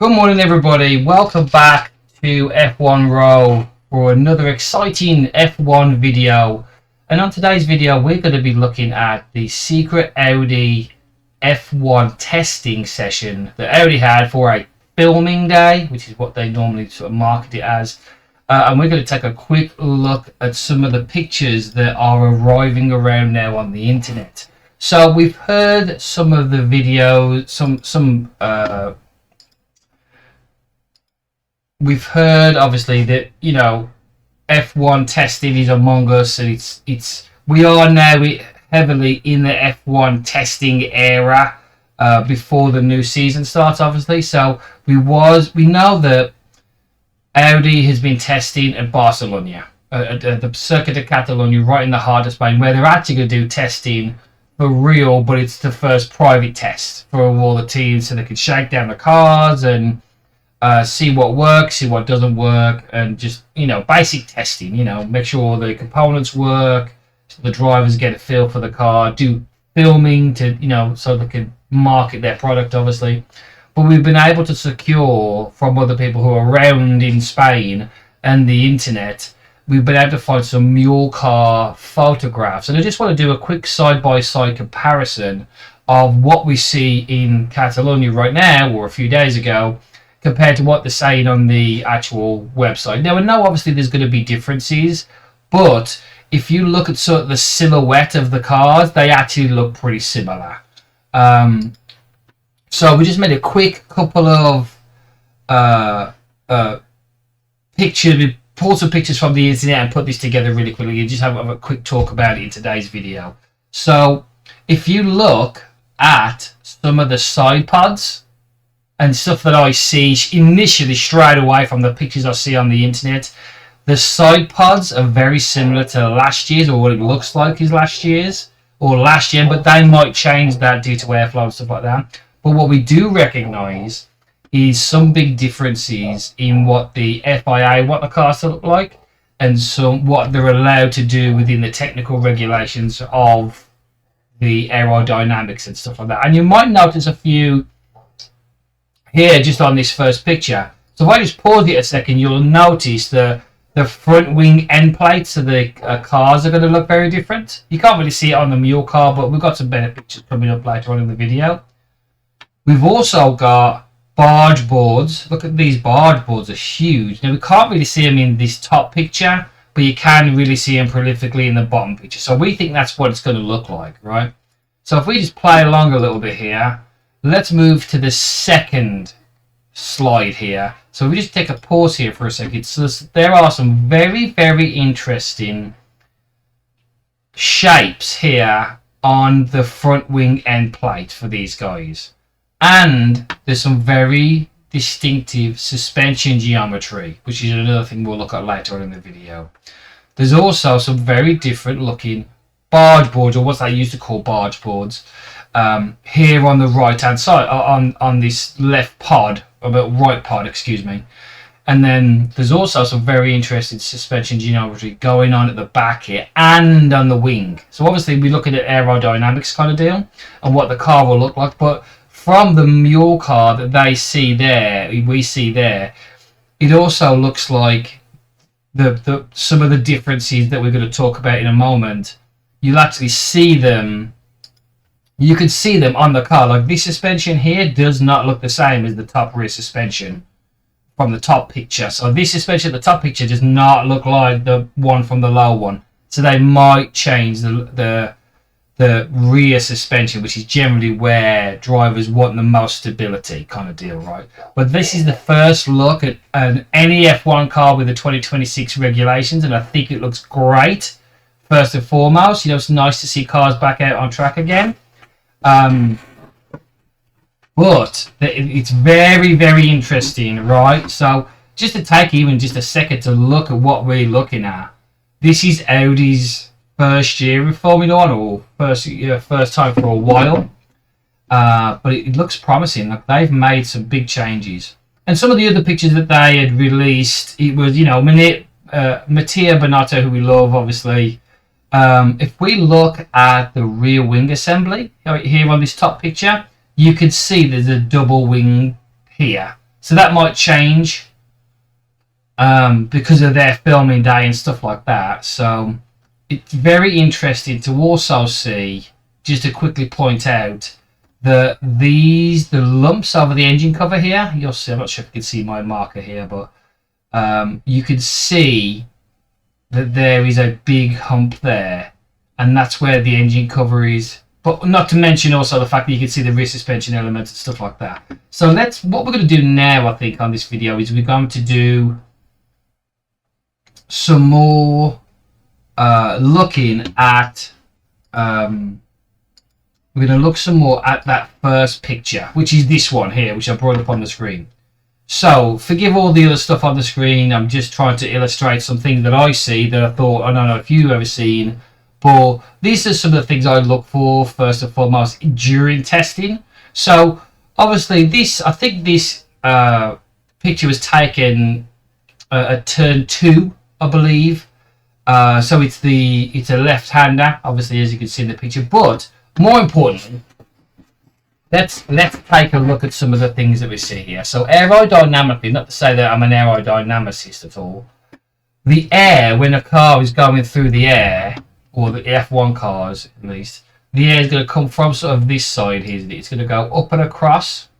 Good morning, everybody. Welcome back to F1 Row for another exciting F1 video. And on today's video, we're going to be looking at the secret Audi F1 testing session that Audi had for a filming day, which is what they normally sort of market it as. And we're going to take a quick look at some of the pictures that are arriving around now on the internet. So we've heard some of the videos, we've heard obviously that, you know, F1 testing is among us, and we are now heavily in the F1 testing era before the new season starts, obviously. So we know that Audi has been testing at Barcelona, at the Circuit de Catalunya, right in the heart of Spain, where they're actually going to do testing for real, but it's the first private test for all the teams, so they can shake down the cars and see what works, see what doesn't work, and just, you know, basic testing, you know, make sure all the components work, so the drivers get a feel for the car, do filming to, you know, so they can market their product, obviously. But we've been able to secure from other people who are around in Spain and the internet, we've been able to find some mule car photographs. And I just want to do a quick side-by-side comparison of what we see in Catalonia right now, or a few days ago, compared to what they're saying on the actual website. Now, I know obviously there's going to be differences, but if you look at sort of the silhouette of the cars, they actually look pretty similar. So we just made a quick couple of pictures. We pulled some pictures from the internet and put this together really quickly and just have a quick talk about it in today's video. So if you look at some of the side pods and stuff that I see initially straight away from the pictures I see on the internet, the side pods are very similar to last year's, or what it looks like is last year's, or last year, but they might change that due to airflow and stuff like that. But what we do recognise is some big differences in what the FIA want the cars to look like, and some what they're allowed to do within the technical regulations of the aerodynamics and stuff like that. And you might notice a few here just on this first picture. So if I just pause it a second, you'll notice the front wing end plates of the cars are going to look very different. You can't really see it on the mule car, but we've got some better pictures coming up later on in the video. We've also got barge boards. Look at these barge boards, are huge. Now we can't really see them in this top picture, but you can really see them prolifically in the bottom picture. So we think that's what it's going to look like, right? So if we just play along a little bit here, let's move to the second slide here. So we just take a pause here for a second. So there are some very, very interesting shapes here on the front wing end plate for these guys. And there's some very distinctive suspension geometry, which is another thing we'll look at later on in the video. There's also some very different looking barge boards, or what they used to call barge boards, here on the right hand side, on this left pod, right pod, excuse me. And then there's also some very interesting suspension geometry going on at the back here and on the wing. So obviously we're looking at aerodynamics kind of deal and what the car will look like, but from the mule car that we see there, it also looks like some of the differences that we're going to talk about in a moment. You'll actually see them. You can see them on the car. Like this suspension here does not look the same as the top rear suspension from the top picture. So this suspension at the top picture does not look like the one from the low one. So they might change the rear suspension, which is generally where drivers want the most stability kind of deal, right? But this is the first look at any F1 car with the 2026 regulations, and I think it looks great. First and foremost, you know, it's nice to see cars back out on track again. But it's very, very interesting, right? So just to take even just a second to look at what we're looking at. This is Audi's first year in Formula One, or first time for a while. But it looks promising. Like they've made some big changes. And some of the other pictures that they had released, it was, you know, Mattia Binotto, who we love, obviously. If we look at the rear wing assembly here on this top picture, you can see there's a double wing here. So that might change because of their filming day and stuff like that. So it's very interesting to also see, just to quickly point out, the lumps over the engine cover here. You'll see, I'm not sure if you can see my marker here, but you can see that there is a big hump there, and that's where the engine cover is. But not to mention also the fact that you can see the rear suspension elements and stuff like that. So what we're going to do now, I think, on this video is we're going to do some more looking at we're going to look some more at that first picture, which is this one here, which I brought up on the screen. So forgive all the other stuff on the screen. I'm just trying to illustrate some things that I see that I thought, I don't know if you've ever seen, but these are some of the things I look for first and foremost during testing. So obviously I think this picture was taken at turn 2, I believe. So it's a left-hander, obviously, as you can see in the picture. But more importantly, let's take a look at some of the things that we see here. So aerodynamically, not to say that I'm an aerodynamicist at all, the air, when a car is going through the air, or the F1 cars at least, the air is going to come from sort of this side here. It's going to go up and across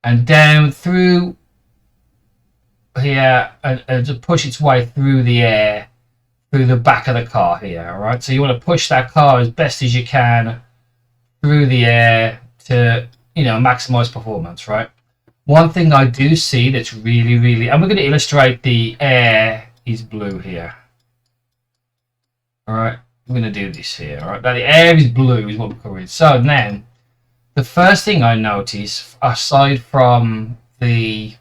and down through here and to push its way through the air through the back of the car here. All right, so you want to push that car as best as you can through the air to, you know, maximize performance, right? One thing I do see that's really, and we're going to illustrate the air is blue here. All right, I'm going to do this here. All right, now the air is blue is what we're covering. So now the first thing I notice, aside from the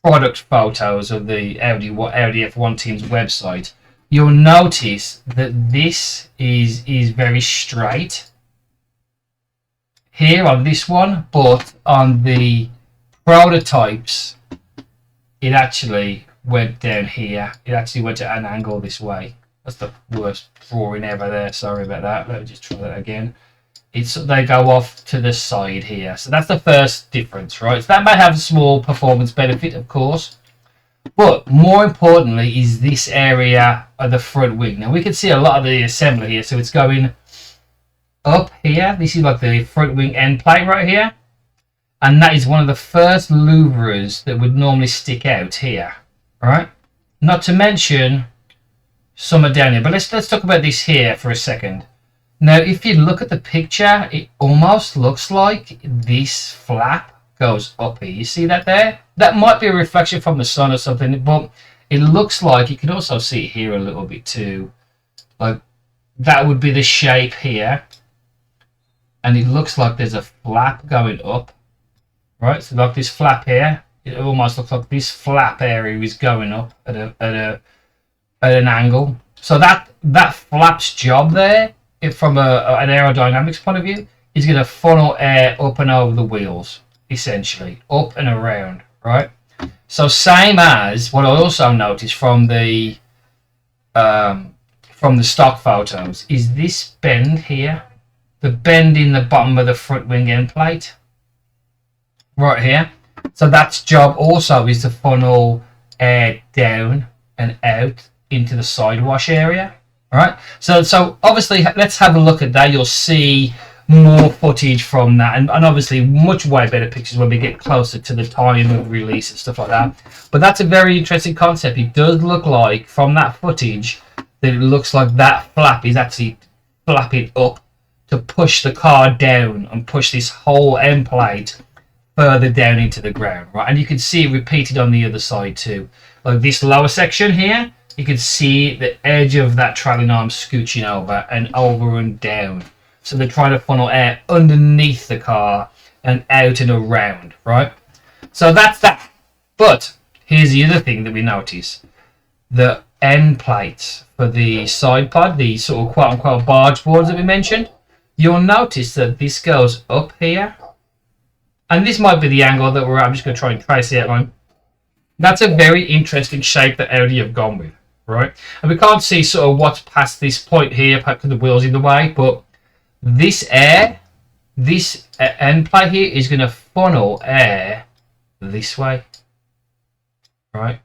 product photos of the Audi F1 team's website, you'll notice that this is very straight here on this one, but on the prototypes it actually went down here. It actually went at an angle this way. That's the worst drawing ever there, sorry about that. Let me just try that again. They go off to the side here, so that's the first difference, right? So that might have a small performance benefit, of course, but more importantly is this area of the front wing. Now we can see a lot of the assembly here, so it's going up here. This is like the front wing end plate right here, and that is one of the first louvers that would normally stick out here, right? Not to mention some are down here, but let's talk about this here for a second. Now, if you look at the picture, it almost looks like this flap goes up here. You see that there? That might be a reflection from the sun or something, but it looks like, you can also see it here a little bit too. Like, that would be the shape here. And it looks like there's a flap going up, right? So like this flap here, it almost looks like this flap area is going up at an angle. So that flap's job there, from an aerodynamics point of view, is going to funnel air up and over the wheels, essentially, up and around, right? So same as what I also noticed from the stock photos is this bend here, the bend in the bottom of the front wing end plate, right here. So that's job also is to funnel air down and out into the sidewash area. All right, so obviously let's have a look at that. You'll see more footage from that, and obviously much way better pictures when we get closer to the time of release and stuff like that. But that's a very interesting concept. It does look like from that footage that it looks like that flap is actually flapping up to push the car down and push this whole end plate further down into the ground, right? And you can see it repeated on the other side too. Like this lower section here, you can see the edge of that trailing arm scooching over and down. So they're trying to funnel air underneath the car and out and around, right? So that's that. But here's the other thing that we notice. The end plates for the side pod, the sort of quote-unquote barge boards that we mentioned, you'll notice that this goes up here. And this might be the angle that I'm just going to try and trace the outline. That's a very interesting shape that Audi have gone with. Right, and we can't see sort of what's past this point here because the wheels in the way, but this air this end plate here is going to funnel air this way, right?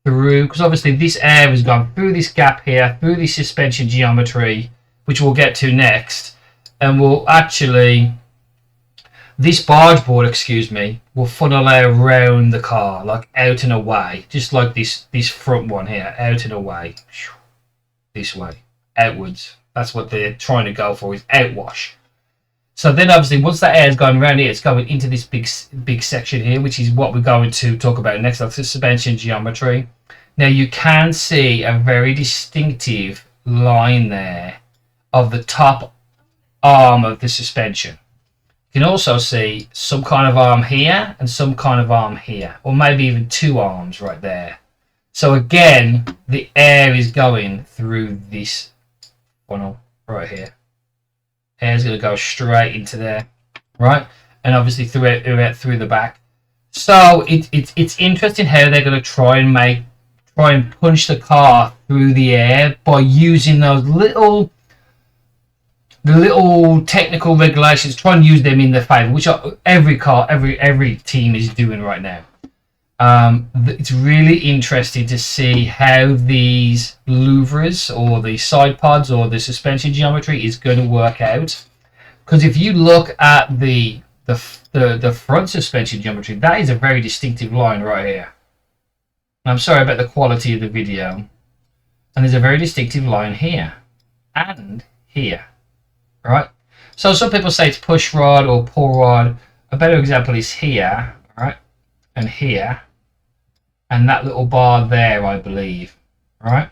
Through, because obviously this air has gone through this gap here, through this suspension geometry, which we'll get to next, and will actually, this barge board, excuse me, will funnel air around the car, like out and away, just like this front one here, out and away, this way, outwards. That's what they're trying to go for, is outwash. So then obviously once that air is going around here, it's going into this big section here, which is what we're going to talk about next, like the suspension geometry. Now you can see a very distinctive line there of the top arm of the suspension. You can also see some kind of arm here and some kind of arm here, or maybe even two arms right there. So again, the air is going through this funnel right here. Air's going to go straight into there, right? And obviously through the back. So it's interesting how they're going to try and punch the car through the air by using those little technical regulations. Try and use them in their favor, which every team is doing right now. It's really interesting to see how these louvres or the side pods or the suspension geometry is going to work out. Because if you look at the front suspension geometry, that is a very distinctive line right here. I'm sorry about the quality of the video. And there's a very distinctive line here and here, right? So some people say it's push rod or pull rod. A better example is here, right? And here. And that little bar there, I believe, right?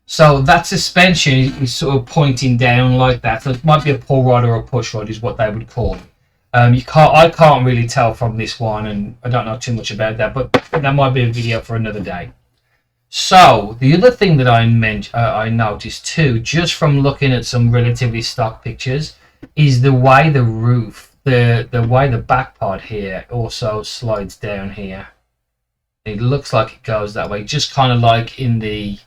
So that suspension is sort of pointing down like that. So it might be a pull rod or a push rod is what they would call it. I can't really tell from this one, and I don't know too much about that, but that might be a video for another day. So the other thing that I noticed too, just from looking at some relatively stock pictures, is the way the roof, the way the back pod here also slides down here. It looks like it goes that way, just kind of like in the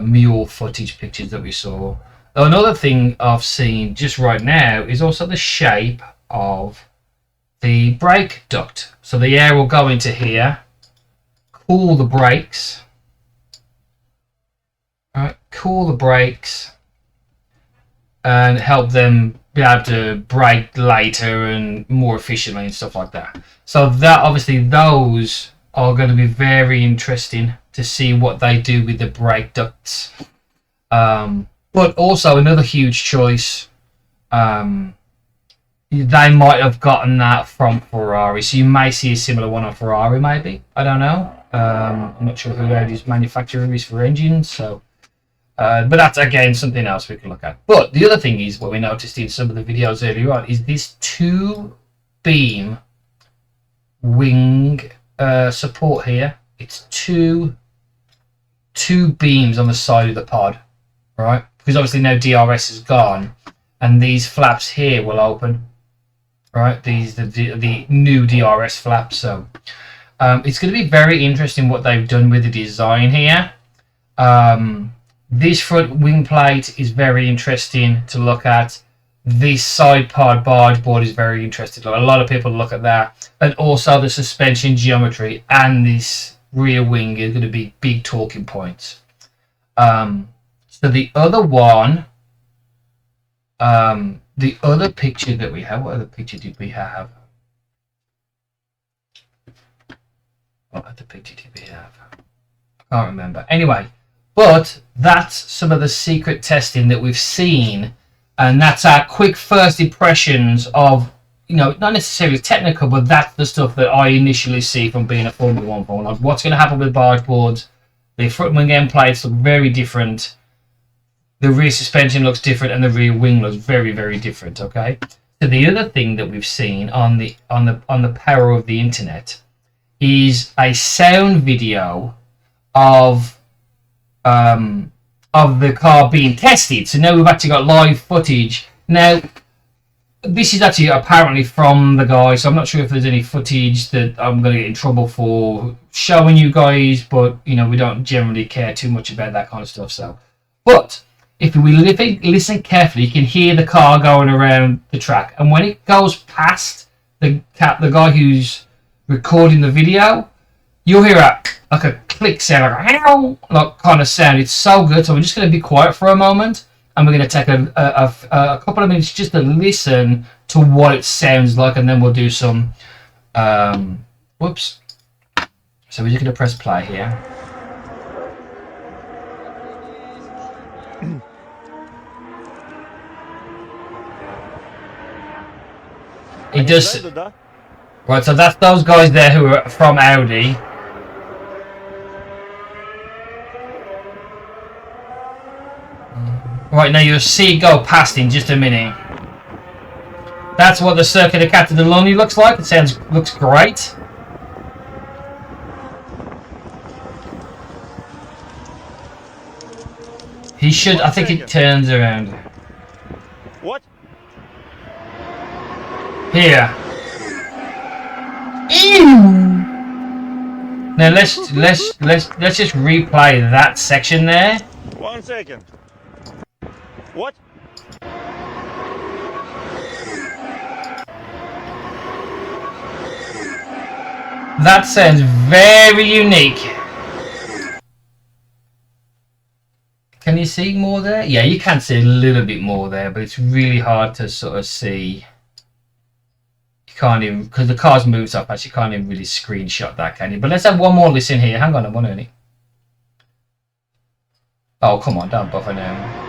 mule footage pictures that we saw. Another thing I've seen just right now is also the shape of the brake duct. So the air will go into here, cool the brakes, right? Cool the brakes, and help them be able to brake later and more efficiently and stuff like that. So that obviously those are going to be very interesting to see what they do with the brake ducts. But also another huge choice, they might have gotten that from Ferrari, so you may see a similar one on Ferrari, maybe. I don't know. I'm not sure who Audi's manufacturer is for engines, so but that's again something else we can look at. But the other thing is, what we noticed in some of the videos earlier on, is this two beam wing support here. It's two beams on the side of the pod, right? Because obviously now DRS is gone, and these flaps here will open, right? These the new DRS flaps. So it's going to be very interesting what they've done with the design here. This front wing plate is very interesting to look at. This side pod barge board is very interesting. A lot of people look at that, and also the suspension geometry and this rear wing is going to be big talking points. So the other one, the other picture that we have, what other picture did we have? What other picture did we have? I can't remember. Anyway, but that's some of the secret testing that we've seen, and that's our quick first impressions of, you know, not necessarily technical, but that's the stuff that I initially see from being a Formula 1 fan. Like what's going to happen with barge boards. The front wing end plates look very different. The rear suspension looks different, and the rear wing looks very, very different. Okay. So the other thing that we've seen on the power of the internet is a sound video of the car being tested. So now we've actually got live footage. Now this is actually apparently from the guy, so I'm not sure if there's any footage that I'm going to get in trouble for showing you guys, but you know, we don't generally care too much about that kind of stuff. So, but if we listen carefully, you can hear the car going around the track. And when it goes past the guy who's recording the video, you'll hear like a click sound, like kind of sound. It's so good. So we're just going to be quiet for a moment, and we're going to take a couple of minutes just to listen to what it sounds like, and then we'll do some. Whoops. So we're just going to press play here. It does. Right, so that's those guys there who are from Audi. Right, now you'll see it go past in just a minute. That's what the Circuit of Captain Lonely looks like. It looks great. He should. I think it turns around. What? Here. Ew. Now let's just replay that section there. 1 second. What? That sounds very unique. Can you see more there? Yeah, you can see a little bit more there, but it's really hard to sort of see. You can't even, because the car's moved up, actually, you can't even really screenshot that, can you? But let's have one more listen here. Hang on a minute. Oh, come on, don't bother now.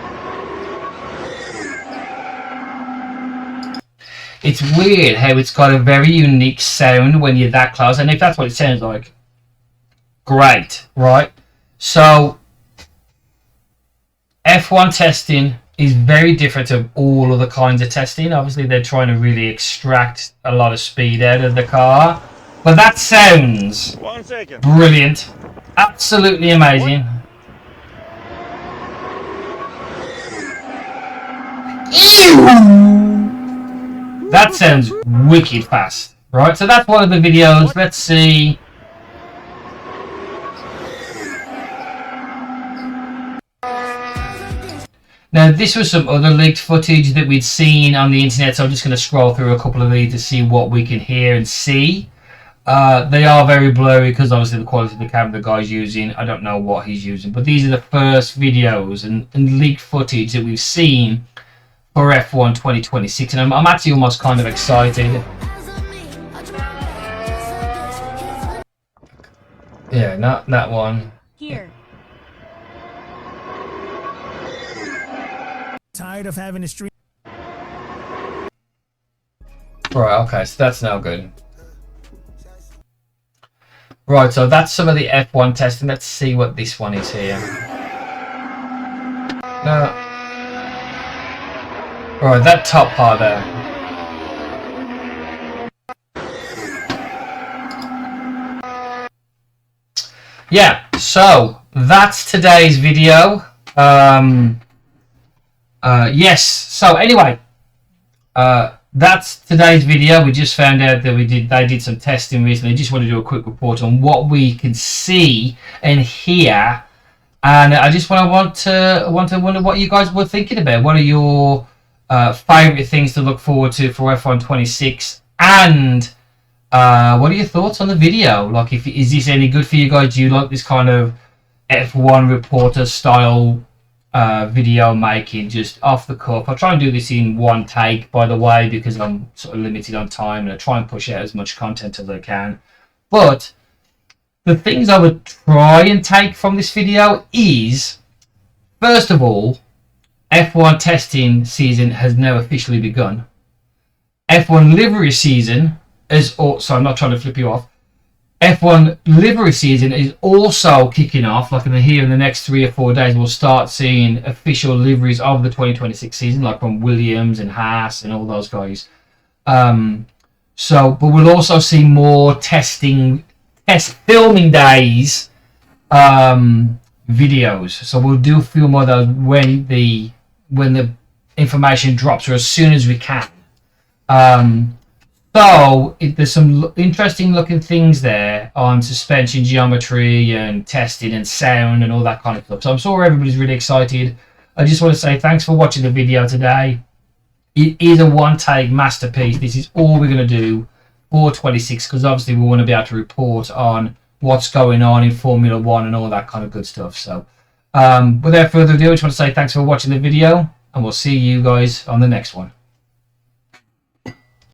It's weird how it's got a very unique sound when you're that close, and if that's what it sounds like, great, right? So F1 testing is very different to all other kinds of testing. Obviously, they're trying to really extract a lot of speed out of the car, but that sounds 1 second. Brilliant, absolutely amazing. Ew! That sounds wicked fast, right? So that's one of the videos. Let's see. Now, this was some other leaked footage that we'd seen on the internet, so I'm just going to scroll through a couple of these to see what we can hear and see. They are very blurry because obviously the quality of the camera the guy's using, I don't know what he's using, but these are the first videos and leaked footage that we've seen for F1 2026, and I'm actually almost kind of excited. Yeah, not that one. Here. Tired of having to stream. Right, okay, so that's now good. Right, so that's some of the F1 testing. Let's see what this one is here. Right, that top part there. Yeah, so that's today's video. Yes, so anyway, that's today's video. We just found out that they did some testing recently. Just want to do a quick report on what we can see and hear, and I just want to wonder what you guys were thinking about. What are your favorite things to look forward to for F1 26, and what are your thoughts on the video? Like, is this any good for you guys? Do you like this kind of F1 reporter style video making, just off the cuff? I try and do this in one take, by the way, because I'm sort of limited on time, and I try and push out as much content as I can. But the things I would try and take from this video is, first of all, F1 testing season has now officially begun. F1 livery season is also, I'm not trying to flip you off, F1 livery season is also kicking off. Like here in the next 3 or 4 days, we'll start seeing official liveries of the 2026 season, like from Williams and Haas and all those guys. But we'll also see more filming days videos. So we'll do a few more of those when the information drops, or as soon as we can. So there's some interesting looking things there on suspension geometry and testing and sound and all that kind of stuff. So I'm sure everybody's really excited. I just want to say thanks for watching the video today. It is a one-take masterpiece. This is all we're going to do for 26, because obviously we want to be able to report on what's going on in Formula 1 and all that kind of good stuff. So without further ado, I just want to say thanks for watching the video, and we'll see you guys on the next one.